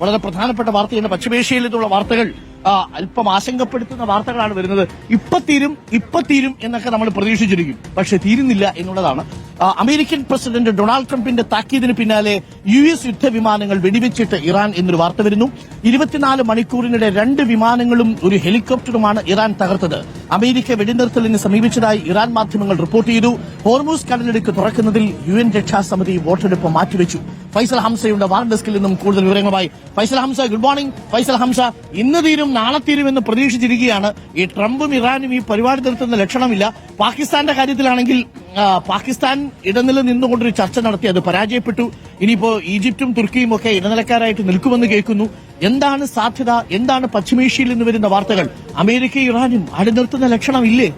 വളരെ പ്രധാനപ്പെട്ട വാർത്തയാണ്. പശ്ചിമേഷ്യയിൽ നിന്നുള്ള വാർത്തകൾ അല്പം ആശങ്കപ്പെടുത്തുന്ന വാർത്തകളാണ് വരുന്നത്. ഇപ്പൊ തീരും എന്നൊക്കെ നമ്മൾ പ്രതീക്ഷിച്ചിരിക്കും, പക്ഷെ തീരുന്നില്ല എന്നുള്ളതാണ്. അമേരിക്കൻ പ്രസിഡന്റ് ഡൊണാൾഡ് ട്രംപിന്റെ താക്കീതിന് പിന്നാലെ US യുദ്ധവിമാനങ്ങൾ വെടിവെച്ചിട്ട് ഇറാൻ എന്നൊരു വാർത്ത വരുന്നു. 24 മണിക്കൂറിനിടെ 2 വിമാനങ്ങളും ഒരു ഹെലികോപ്റ്ററുമാണ് ഇറാൻ തകർത്തത്. അമേരിക്ക വെടിനിർത്തലിന് സമീപിച്ചതായി ഇറാൻ മാധ്യമങ്ങൾ റിപ്പോർട്ട് ചെയ്തു. ഹോർമൂസ് കടലിടുക്ക് തുറക്കുന്നതിൽ UN രക്ഷാസമിതി വോട്ടെടുപ്പ് മാറ്റിവെച്ചു. ഫൈസൽ ഹംസയുടെ വാർഡ് ഡെസ്കിൽ നിന്നും കൂടുതൽ വിവരങ്ങളുമായി ഫൈസൽ ഹംസ. Good morning Faisal Hamza. ഇന്ന് തീരും നാളെ തീരും എന്ന് പ്രതീക്ഷിച്ചിരിക്കുകയാണ്. ഈ ട്രംപും ഇറാനും ഈ പരിപാടി നിർത്തുന്ന ലക്ഷണമില്ല. പാകിസ്ഥാന്റെ കാര്യത്തിലാണെങ്കിൽ പാകിസ്ഥാൻ ഇടനില നിന്നുകൊണ്ടൊരു ചർച്ച നടത്തി, അത് പരാജയപ്പെട്ടു. ഇനിയിപ്പോ ഈജിപ്തും തുർക്കിയും ഒക്കെ ഇടനിലക്കാരായിട്ട് നിൽക്കുമെന്ന് കേൾക്കുന്നു. എന്താണ് സാധ്യത? എന്താണ് പശ്ചിമേഷ്യയിൽ നിന്ന് വരുന്ന വാർത്തകൾ? അമേരിക്കയും ഇറാനും അടിനിർത്തുന്ന ലക്ഷണമില്ലേ?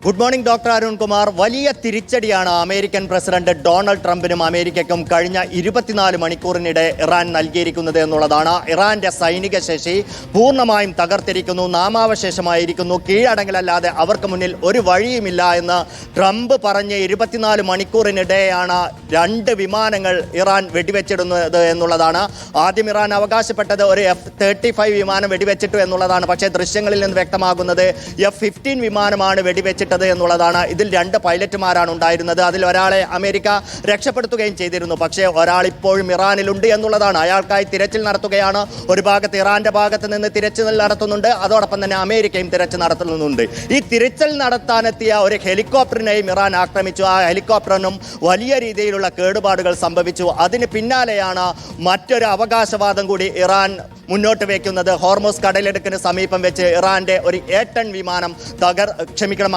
Good morning doctor Arunkumar. വലിയ തിരിച്ചടിയാണ് അമേരിക്കൻ പ്രസിഡന്റ് ഡൊണാൾഡ് ട്രംപിനും അമേരിക്കയ്ക്കും കഴിഞ്ഞ 24 മണിക്കൂറിനിടെ ഇറാൻ നൽകിയിരിക്കുന്നത് എന്നുള്ളതാണ്. ഇറാന്റെ സൈനിക ശേഷി പൂർണ്ണമായും തകർത്തിരിക്കുന്നു, നാമാവശേഷമായിരിക്കുന്നു. കീഴടങ്ങലല്ലാതെ അവർക്ക് മുന്നിൽ ഒരു വഴിയുമില്ല എന്ന് ട്രംപ് പറഞ്ഞ് 24 മണിക്കൂറിനിടെയാണ് 2 വിമാനങ്ങൾ ഇറാൻ വെടിവെച്ചിടുന്നത് എന്നുള്ളതാണ്. ആദ്യം ഇറാൻ അവകാശപ്പെട്ടത് ഒരു F-35 വിമാനം വെടിവെച്ചിട്ടു എന്നുള്ളതാണ്. പക്ഷേ ദൃശ്യങ്ങളിൽ നിന്ന് വ്യക്തമാകുന്നത് F-15 വിമാനമാണ് വെടിവെച്ചിട്ട് എന്നുള്ളതാണ്. ഇതിൽ 2 പൈലറ്റുമാരാണ് ഉണ്ടായിരുന്നത്. അതിൽ ഒരാളെ അമേരിക്ക രക്ഷപ്പെടുത്തുകയും ചെയ്തിരുന്നു. പക്ഷേ ഒരാൾ ഇപ്പോഴും ഇറാനിലുണ്ട് എന്നുള്ളതാണ്. അയാൾക്കായി തിരച്ചിൽ നടത്തുകയാണ്. ഒരു ഭാഗത്ത് ഇറാന്റെ ഭാഗത്ത് നിന്ന് തിരച്ചിൽ നടത്തുന്നുണ്ട്, അതോടൊപ്പം തന്നെ അമേരിക്കയും തിരച്ചിൽ നടത്തുന്നുണ്ട്. ഈ തിരച്ചിൽ നടത്താനെത്തിയ ഒരു ഹെലികോപ്റ്ററിനെയും ഇറാൻ ആക്രമിച്ചു. ആ ഹെലികോപ്റ്ററിനും വലിയ രീതിയിലുള്ള കേടുപാടുകൾ സംഭവിച്ചു. അതിന് പിന്നാലെയാണ് മറ്റൊരു അവകാശവാദം കൂടി ഇറാൻ മുന്നോട്ട് വയ്ക്കുന്നത്. ഹോർമൂസ് കടലിടുക്കിന് സമീപം വെച്ച് ഇറാന്റെ ഒരു A-10 വിമാനം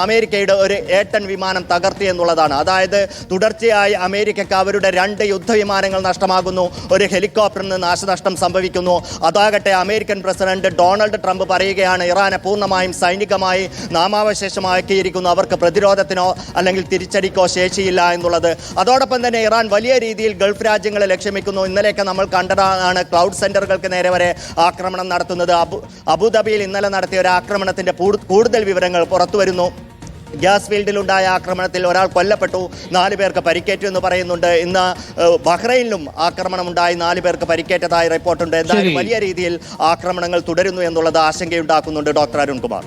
അമേരിക്കയുടെ ഒരു A-10 വിമാനം തകർത്തി എന്നുള്ളതാണ്. അതായത് തുടർച്ചയായി അമേരിക്കയ്ക്ക് അവരുടെ 2 യുദ്ധവിമാനങ്ങൾ നഷ്ടമാകുന്നു, ഒരു ഹെലികോപ്റ്ററിന് നാശനഷ്ടം സംഭവിക്കുന്നു. അതാകട്ടെ അമേരിക്കൻ പ്രസിഡന്റ് ഡൊണാൾഡ് ട്രംപ് പറയുകയാണ് ഇറാനെ പൂർണ്ണമായും സൈനികമായി നാമാവശേഷമാക്കിയിരിക്കുന്നു, അവർക്ക് പ്രതിരോധത്തിനോ അല്ലെങ്കിൽ തിരിച്ചടിക്കോ ശേഷിയില്ല എന്നുള്ളത്. അതോടൊപ്പം തന്നെ ഇറാൻ വലിയ രീതിയിൽ ഗൾഫ് രാജ്യങ്ങളെ ലക്ഷ്യമിക്കുന്നു. ഇന്നലെയൊക്കെ നമ്മൾ കണ്ടതാണ് ക്ലൗഡ് സെന്ററുകൾക്ക് നേരെ വരെ ആക്രമണം നടത്തുന്നത്. അബുദാബിയിൽ ഇന്നലെ നടത്തിയ ഒരു ആക്രമണത്തിന്റെ കൂടുതൽ വിവരങ്ങൾ പുറത്തുവരുന്നു. ഗ്യാസ് ഫീൽഡിലുണ്ടായ ആക്രമണത്തിൽ ഒരാൾ കൊല്ലപ്പെട്ടു, 4 പേർക്ക് പരിക്കേറ്റു എന്ന് പറയുന്നുണ്ട്. ഇന്ന് ബഹ്റൈനിലും ആക്രമണമുണ്ടായി, 4 പേർക്ക് പരിക്കേറ്റതായി റിപ്പോർട്ടുണ്ട്. എന്തായാലും വലിയ രീതിയിൽ ആക്രമണങ്ങൾ തുടരുന്നു എന്നുള്ളത് ആശങ്കയുണ്ടാക്കുന്നുണ്ട് ഡോക്ടർ അരുൺകുമാർ.